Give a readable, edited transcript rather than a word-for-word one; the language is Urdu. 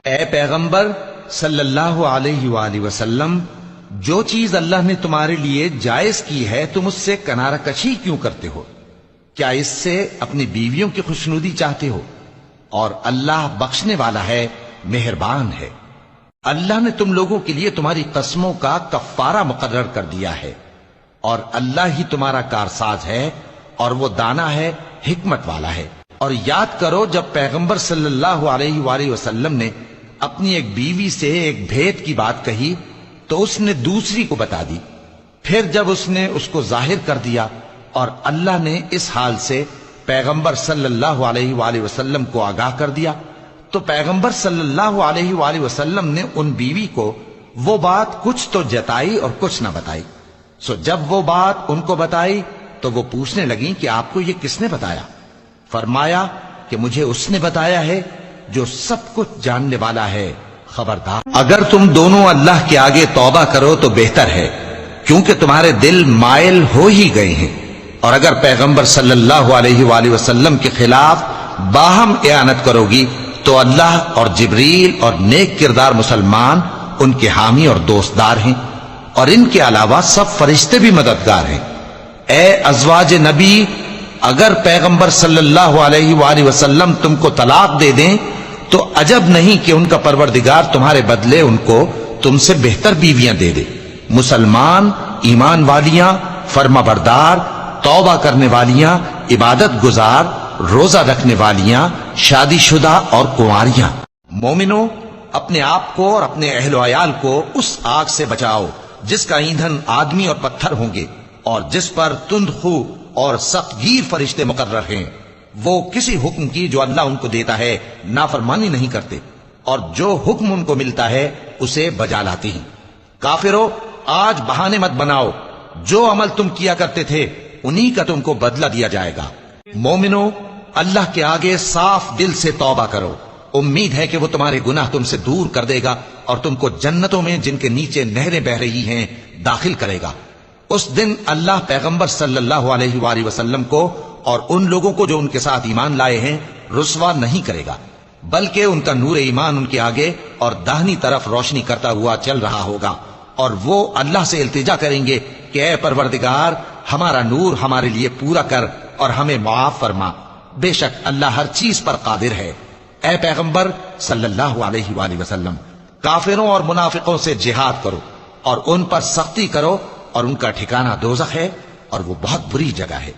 اے پیغمبر صلی اللہ علیہ وآلہ وسلم، جو چیز اللہ نے تمہارے لیے جائز کی ہے تم اس سے کنارہ کشی کیوں کرتے ہو؟ کیا اس سے اپنی بیویوں کی خوشنودی چاہتے ہو؟ اور اللہ بخشنے والا ہے، مہربان ہے۔ اللہ نے تم لوگوں کے لیے تمہاری قسموں کا کفارہ مقرر کر دیا ہے، اور اللہ ہی تمہارا کارساز ہے، اور وہ دانا ہے، حکمت والا ہے۔ اور یاد کرو جب پیغمبر صلی اللہ علیہ وآلہ وسلم نے اپنی ایک بیوی سے ایک بھید کی بات کہی تو اس نے دوسری کو بتا دی، پھر جب اس نے اس کو ظاہر کر دیا اور اللہ نے اس حال سے پیغمبر صلی اللہ علیہ وآلہ وسلم کو آگاہ کر دیا تو پیغمبر صلی اللہ علیہ وآلہ وسلم نے ان بیوی کو وہ بات کچھ تو جتائی اور کچھ نہ بتائی۔ سو جب وہ بات ان کو بتائی تو وہ پوچھنے لگیں کہ آپ کو یہ کس نے بتایا؟ فرمایا کہ مجھے اس نے بتایا ہے جو سب کچھ جاننے والا ہے، خبردار۔ اگر تم دونوں اللہ کے آگے توبہ کرو تو بہتر ہے، کیونکہ تمہارے دل مائل ہو ہی گئے ہیں، اور اگر پیغمبر صلی اللہ علیہ وآلہ وسلم کے خلاف باہم اعانت کرو گی تو اللہ اور جبریل اور نیک کردار مسلمان ان کے حامی اور دوستدار ہیں، اور ان کے علاوہ سب فرشتے بھی مددگار ہیں۔ اے ازواج نبی، اگر پیغمبر صلی اللہ علیہ وآلہ وسلم تم کو طلاق دے دیں تو عجب نہیں کہ ان کا پروردگار تمہارے بدلے ان کو تم سے بہتر بیویاں دے دے، مسلمان، ایمان والیاں، فرما بردار، توبہ کرنے والیاں، عبادت گزار، روزہ رکھنے والیاں، شادی شدہ اور کنواریاں۔ مومنو، اپنے آپ کو اور اپنے اہل و عیال کو اس آگ سے بچاؤ جس کا ایندھن آدمی اور پتھر ہوں گے، اور جس پر تند خو اور سخت گیر فرشتے مقرر ہیں۔ وہ کسی حکم کی جو اللہ ان کو دیتا ہے نافرمانی نہیں کرتے، اور جو حکم ان کو ملتا ہے اسے بجا لاتے ہیں۔ کافرو، آج بہانے مت بناؤ، جو عمل تم کیا کرتے تھے انہی کا تم کو بدلہ دیا جائے گا۔ مومنو، اللہ کے آگے صاف دل سے توبہ کرو، امید ہے کہ وہ تمہارے گناہ تم سے دور کر دے گا اور تم کو جنتوں میں جن کے نیچے نہریں بہ رہی ہیں داخل کرے گا۔ اس دن اللہ پیغمبر صلی اللہ علیہ وآلہ وسلم کو اور ان لوگوں کو جو ان کے ساتھ ایمان لائے ہیں رسوا نہیں کرے گا، بلکہ ان کا نور ایمان ان کے آگے اور داہنی طرف روشنی کرتا ہوا چل رہا ہوگا، اور وہ اللہ سے التجا کریں گے کہ اے پروردگار، ہمارا نور ہمارے لیے پورا کر اور ہمیں معاف فرما، بے شک اللہ ہر چیز پر قادر ہے۔ اے پیغمبر صلی اللہ علیہ وآلہ وسلم، کافروں اور منافقوں سے جہاد کرو اور ان پر سختی کرو، اور ان کا ٹھکانہ دوزخ ہے اور وہ بہت بری جگہ ہے۔